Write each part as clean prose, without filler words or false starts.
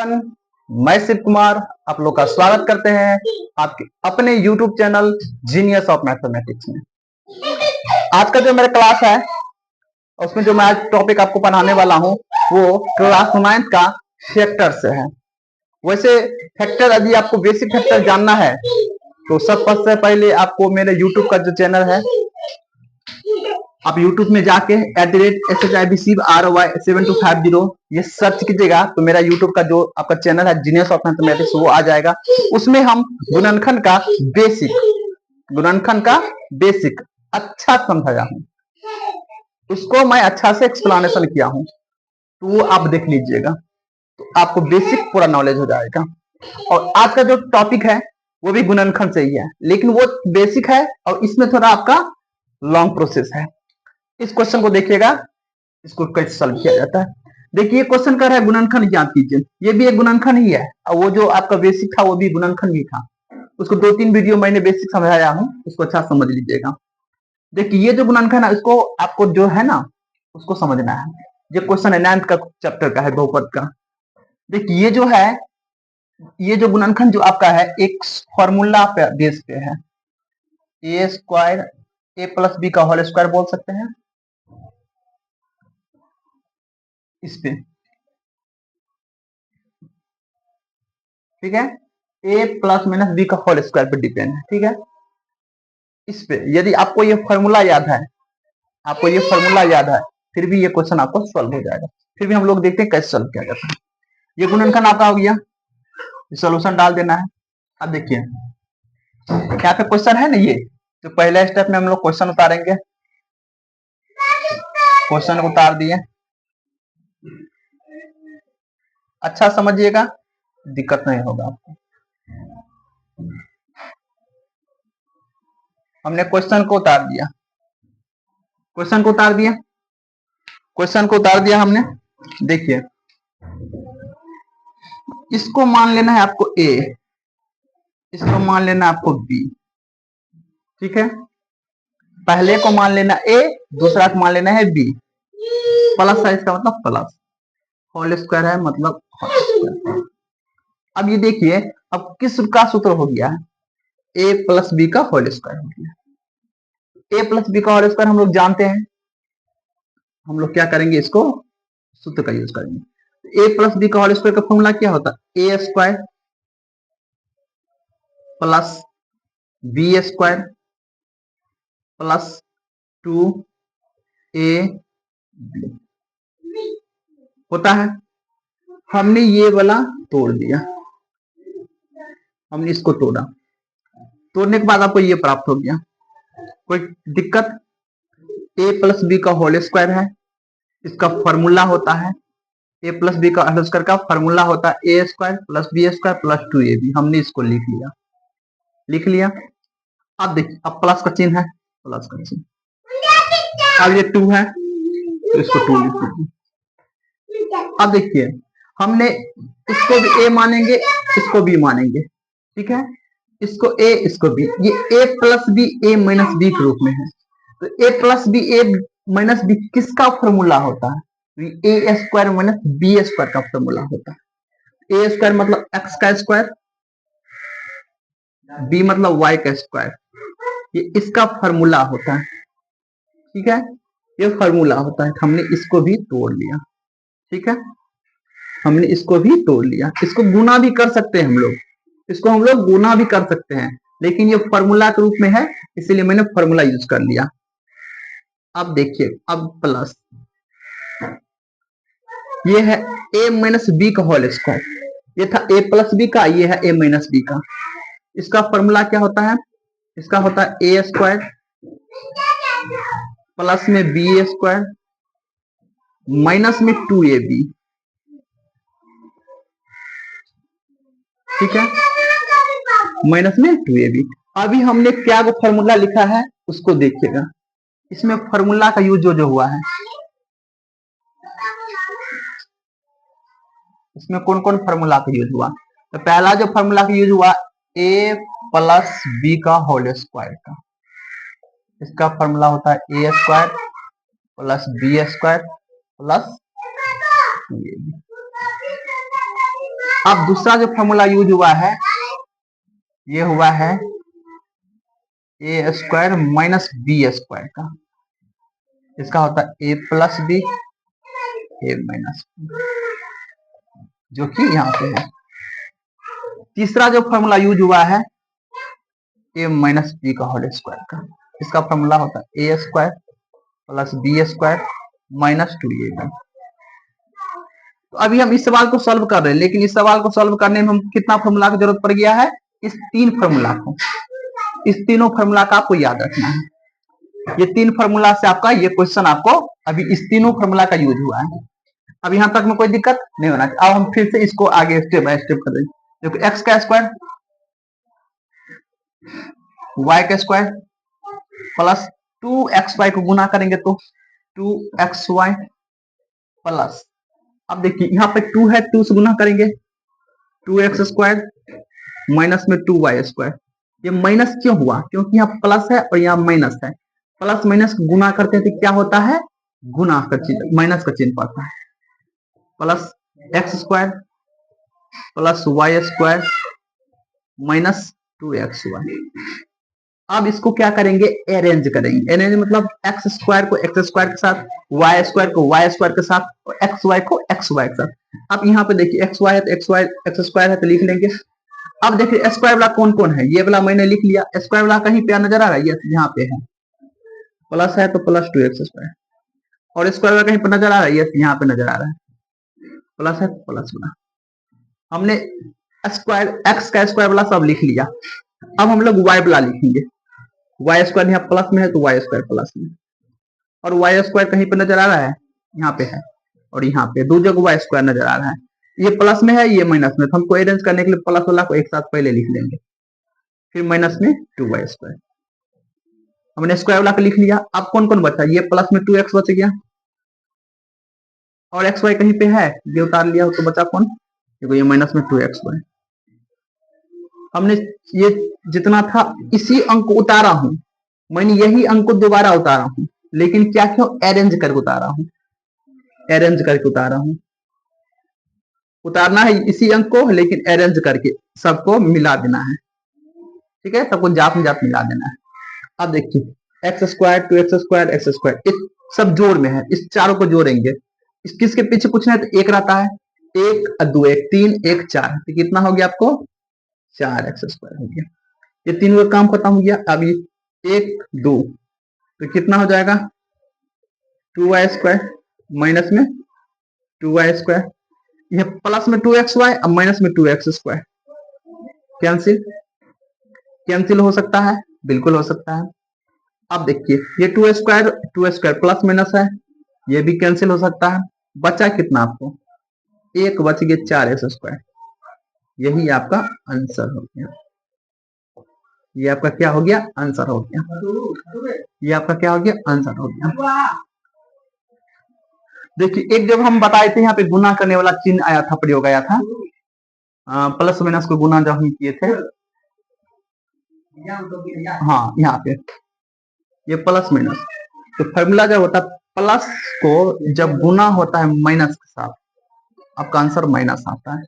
Everyone, मैं शिव कुमार आप लोग का स्वागत करते हैं आपके अपने YouTube channel genius of mathematics में। आज का जो मेरा क्लास है उसमें जो मैं आज टॉपिक आपको पढ़ाने वाला हूं वो क्लास 9 का फैक्टर से है। वैसे फैक्टर यदि आपको बेसिक फैक्टर जानना है तो सबसे पहले आपको मेरे YouTube का जो चैनल है आप YouTube में जाके @SHIBSIVRY7250 ये सर्च कीजिएगा तो मेरा YouTube का जो आपका चैनल है जीनियस ऑफ मैथमेटिक्स वो आ जाएगा। उसमें हम गुणनखंड का बेसिक अच्छा समझाया हूं, उसको मैं अच्छा से एक्सप्लेनेशन किया हूं तो वो आप देख लीजिएगा तो आपको बेसिक पूरा नॉलेज हो जाएगा। और आज का जो टॉपिक है वो भी गुणनखंड से ही है, लेकिन वो बेसिक है और इसमें थोड़ा आपका लॉन्ग प्रोसेस है। इस क्वेश्चन को देखिएगा, इसको कैसे सॉल्व किया जाता है। देखिए क्वेश्चन कर रहा है गुणनखंड ज्ञात कीजिए, ये भी एक गुणनखंड ही है और वो जो आपका बेसिक था वो भी गुणनखंड ही था। उसको 2-3 वीडियो मैंने बेसिक समझाया हूं, उसको अच्छा समझ लीजिएगा। देखिए ये जो गुणनखंड है इसको आपको जो है ना उसको समझना है। ये क्वेश्चन है 9th का चैप्टर का है, बहुपद का। देखिए ये जो है ये जो गुणनखंड जो आपका है एक फॉर्मूला पे बेस पे है, A square A plus B का होल स्क्वायर बोल सकते हैं इस पे, ठीक है। ए प्लस माइनस बी का होल स्क्वायर पे डिपेंड है, ठीक है। इस पे यदि आपको ये फॉर्मूला याद है, फिर भी ये क्वेश्चन आपको सॉल्व हो जाएगा। फिर भी हम लोग देखते हैं कैसे सॉल्व किया जाता है। ये गुणनखंड आपका हो गया, सॉल्यूशन डाल देना है। अब देखिए यहाँ पे क्वेश्चन है ना, ये तो पहले स्टेप में हम लोग क्वेश्चन उतारेंगे। क्वेश्चन उतार दिए, अच्छा समझिएगा, दिक्कत नहीं होगा आपको। हमने क्वेश्चन को उतार दिया, हमने। देखिए इसको मान लेना है आपको ए, इसको मान लेना आपको बी, ठीक है। पहले को मान लेना ए, दूसरा को मान लेना है बी। प्लस है इसका मतलब प्लस, होल स्क्वायर है मतलब होल स्क्वायर। अब ये देखिए अब किस का सूत्र हो गया है, ए प्लस बी का होल स्क्वायर हो गया। ए प्लस बी का होल स्क्वायर हम लोग जानते हैं, हम लोग क्या करेंगे, इसको सूत्र का यूज करेंगे। ए प्लस बी का होल स्क्वायर का फॉर्मूला क्या होता है, A square plus B square plus 2ab होता है। हमने ये वाला तोड़ दिया, हमने इसको तोड़ा, तोड़ने के बाद आपको ये प्राप्त हो गया। कोई दिक्कत, ए प्लस बी का होल स्क्वायर है, इसका फॉर्मूला होता है ए प्लस बी का होल स्क्वायर का फॉर्मूला होता है A square plus B square plus 2ab। हमने इसको लिख लिया। अब देखिए अब प्लस का चिन्ह है, प्लस का चिन्ह। अब ये 2 है तो इसको 2 लिख दीजिए। अब देखिए हमने इसको भी ए मानेंगे, इसको बी मानेंगे, ठीक है। इसको ए इसको बी, ये ए प्लस बी ए माइनस बी के रूप में है। तो ए प्लस बी ए माइनस बी किसका फॉर्मूला होता है, A square minus B square का फॉर्मूला होता है। ए स्क्वायर मतलब एक्स का स्क्वायर, बी मतलब वाई का स्क्वायर, ये इसका फॉर्मूला होता है, ठीक है। ये फॉर्मूला होता है। हमने इसको भी तोड़ लिया, ठीक है, हमने इसको भी तोड़ लिया। इसको गुना भी कर सकते हैं हम लोग, इसको हम लोग गुना भी कर सकते हैं, लेकिन ये फॉर्मूला के रूप में है इसीलिए मैंने फॉर्मूला यूज कर लिया। अब देखिए अब प्लस ये है ए माइनस बी का होल स्क्वायर, ये था ए प्लस बी का, ये है ए माइनस बी का। इसका फॉर्मूला क्या होता है, इसका होता है ए स्क्वायर प्लस में बी स्क्वायर माइनस में 2ab, ठीक है, माइनस में 2ab। अभी हमने क्या वो फॉर्मूला लिखा है उसको देखिएगा, इसमें फॉर्मूला का यूज जो हुआ है, इसमें कौन कौन फॉर्मूला का यूज हुआ। तो पहला जो फॉर्मूला का यूज हुआ ए प्लस बी का होल स्क्वायर का, इसका फॉर्मूला होता है A square plus B square plus 2ab। अब दूसरा जो फॉर्मूला यूज हुआ है ये हुआ है A square minus B square का। इसका होता है A plus B A minus B, जो कि यहाँ पे है। तीसरा जो फॉर्मूला यूज हुआ है ए माइनस बी का होल स्क्वायर का। इसका फॉर्मूला होता है A square plus B square minus 2a का। तो अभी हम इस सवाल को सॉल्व कर रहे हैं, लेकिन इस सवाल को सॉल्व करने में हम कितना फॉर्मूला की जरूरत पड़ गया है? इस तीन फॉर्मूला को, इस तीनों फॉर्मूला का आपको याद रखना है। ये तीन फॉर्मूला से आपका ये क्वेश्चन आपको अभी इस तीनों फॉर्मूला का यूज हुआ है। अब यहाँ तक में कोई दिक्कत नहीं होना चाहिए। अब हम फिर से इसको आगे स्टेप बाय स्टेप कर देंगे। देखो एक्स का स्क्वायर वाई का स्क्वायर प्लस 2xy को गुना करेंगे तो 2xy प्लस, अब देखिए यहाँ पे 2 है, 2 से गुना करेंगे 2x स्क्वायर माइनस में 2y स्क्वायर। ये माइनस क्यों हुआ? क्योंकि यहाँ प्लस है और यहाँ माइनस है। प्लस माइनस गुना करते हैं तो क्या होता है? गुना का चिन्ह, माइनस का चिन्ह पड़ता है। Plus x square plus y square minus 2xy। अब इसको क्या करेंगे? अरेंज करेंगे। अरेंज मतलब एक्स स्क्वायर को एक्स स्क्वायर के साथ, वाई स्क्वायर को वाई स्क्वायर के साथ और एक्स वाई को एक्स वाई के साथ। अब यहाँ पे देखिए एक्स वाई है तो एक्स वाई, एक्स स्क्वायर है तो लिख लेंगे। अब देखिए स्क्वायर वाला कौन कौन है? ये वाला मैंने लिख लिया। स्क्वायर वाला कहीं पे नजर आ रहा है? ये यहाँ पे है। प्लस है तो प्लस 2x स्क्वायर, और स्क्वायर वाला कहीं पे नजर आ रहा है? ये यहाँ पे नजर आ रहा है। प्लस है तो प्लस वाला। हमने स्क्वायर एक्स का स्क्वायर वाला सब लिख लिया। अब हम लोग वाई वाला लिखेंगे। वाई स्क्वायर यहाँ प्लस में है तो वाई स्क्वायर प्लस में, और वाई स्क्वायर कहीं पे नजर आ रहा है? यहाँ पे है, और यहाँ पे दो जगह वाई स्क्वायर नजर आ रहा है। ये प्लस में है, ये माइनस में, तो हमको अरेंज करने के लिए प्लस वाला को एक साथ पहले लिख लेंगे, फिर माइनस में 2y स्क्वायर। हमने स्क्वायर वाला को लिख लिया। अब कौन कौन बचा? ये प्लस में 2x बच गया, और xy कहीं पे है, ये उतार लिया तो बचा कौन? देखो ये माइनस में 2xy। हमने ये जितना था इसी अंक को उतारा हूं, मैंने यही अंक को दोबारा उतारा हूं, लेकिन क्या क्यों? अरेंज करके उतारा हूं, अरेंज करके उतारा हूं। उतारना है इसी अंक को, लेकिन अरेंज करके सबको मिला देना है। ठीक है, सबको जात में जात मिला देना है। अब देखिए x square 2x square x square, इस सब जोड़ में है, इस चारों को जोड़ेंगे। इस किसके पीछे कुछ नहीं तो एक रहता है, एक दो एक तीन एक चार, तो कितना हो गया आपको? 4x स्क्वायर हो गया। ये तीनों का काम खत्म हो गया। अब ये 1 2 तो कितना हो जाएगा? 2y स्क्वायर माइनस में 2y स्क्वायर, ये प्लस में 2xy और माइनस में 2x स्क्वायर। कैंसिल, कैंसिल हो सकता है, बिल्कुल हो सकता है। अब देखिए ये 2 स्क्वायर प्लस माइनस है, ये भी कैंसिल हो सकता है। बचा कितना आपको? एक बच गया 4x स्क्वायर। यही आपका आंसर हो गया। ये आपका क्या हो गया? आंसर हो गया। ये आपका क्या हो गया? आंसर हो गया। देखिए एक जब हम बताए थे यहाँ पे गुना करने वाला चिन्ह आया था, प्रयोग आया था, प्लस माइनस को गुना जब हम किए थे, हाँ यहाँ पे ये प्लस माइनस, तो फॉर्मूला जब होता है प्लस को जब गुना होता है माइनस के साथ, आपका आंसर माइनस आता है।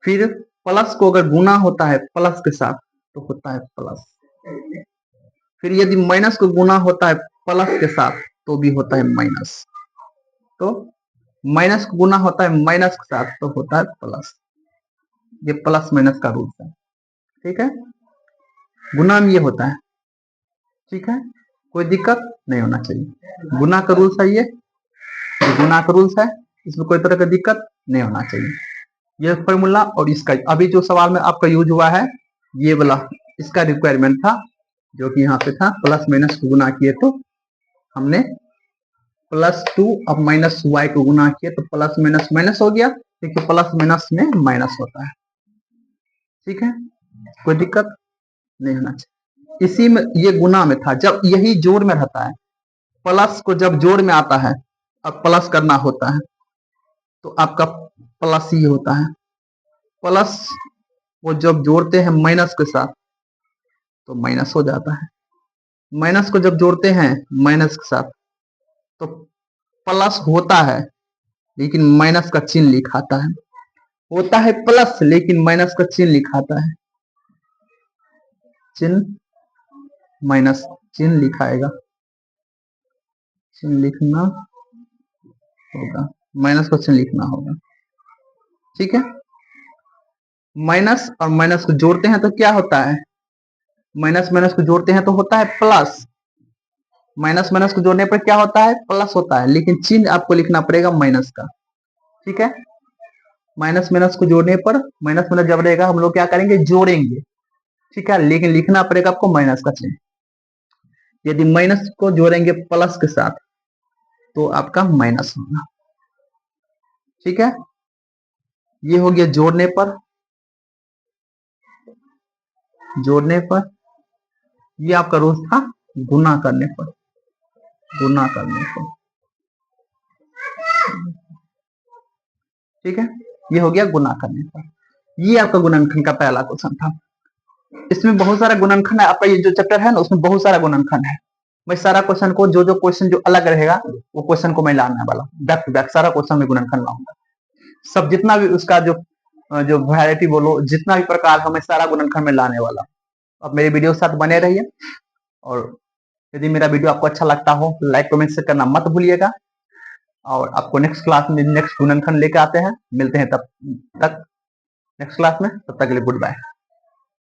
फिर प्लस को अगर गुना होता है प्लस के साथ तो होता है प्लस। फिर यदि माइनस को गुना होता है प्लस के साथ तो भी होता है माइनस। तो माइनस को गुना होता है माइनस के साथ तो होता है प्लस। ये प्लस माइनस का रूल है। ठीक है, गुना में ये होता है। ठीक है, कोई दिक्कत नहीं होना चाहिए। गुना का रूल्स है, ये गुना का रूल्स है, इसमें कोई तरह का दिक्कत नहीं होना चाहिए। ये फॉर्मूला और इसका अभी जो सवाल में आपका यूज हुआ है ये वाला, इसका रिक्वायरमेंट था, जो कि यहाँ पे था प्लस माइनस को गुना किए तो हमने +2 अब माइनस वाई को गुना किए तो प्लस माइनस माइनस हो गया। देखिए प्लस माइनस में माइनस होता है। ठीक है, कोई दिक्कत नहीं होना चाहिए। इसी में ये गुना में था, जब यही जोड़ में रहता है, प्लस को जब जोड़ में आता है अब प्लस करना होता है तो आपका प्लस ही होता है। प्लस वो जब जोड़ते हैं माइनस के साथ तो माइनस हो जाता है। माइनस को जब जोड़ते हैं माइनस के साथ तो प्लस होता है, लेकिन माइनस का चिन्ह लिखाता है। होता है प्लस, लेकिन माइनस का चिन्ह लिखाता है, चिन्ह माइनस, चिन्ह लिखाएगा, चिन्ह लिखना होगा, माइनस का चिन्ह लिखना होगा। ठीक है, माइनस और माइनस को जोड़ते हैं तो क्या होता है, माइनस माइनस को जोड़ते हैं तो होता है प्लस, माइनस माइनस को जोड़ने पर क्या होता है, प्लस होता है, लेकिन चिन्ह आपको लिखना पड़ेगा माइनस का। ठीक है, माइनस माइनस को जोड़ने पर, माइनस माइनस जब रहेगा हम लोग क्या करेंगे, जोड़ेंगे। ठीक है, लेकिन लिखना पड़ेगा आपको माइनस का चिन्ह। यदि माइनस को जोड़ेंगे प्लस के साथ तो आपका माइनस होगा। ठीक है, ये हो गया जोड़ने पर, जोड़ने पर। ये आपका रूल था गुना करने पर, गुना करने पर। ठीक है, ये हो गया गुना करने पर। ये आपका गुणनखंड का पहला क्वेश्चन था। इसमें बहुत सारा गुणनखंड है, आपका ये जो चैप्टर है ना उसमें बहुत सारा गुणनखंड है। मैं सारा क्वेश्चन को, जो क्वेश्चन जो अलग रहेगा वो क्वेश्चन को मैं लाने वाला हूँ, बैक टू बैक सारा क्वेश्चन में गुणनखंड लाऊंगा। सब जितना भी उसका जो जो वैरायटी बोलो, जितना भी प्रकार है, मैं सारा गुणनखंड में लाने वाला हूँ। अब मेरे वीडियो के साथ बने रहिए, और यदि मेरा वीडियो आपको अच्छा लगता हो तो लाइक कमेंट शेयर करना मत भूलिएगा। और आपको नेक्स्ट क्लास में नेक्स्ट गुणनखंड लेकर आते हैं, मिलते हैं तब तक नेक्स्ट क्लास में, तब तक के लिए गुड बाय।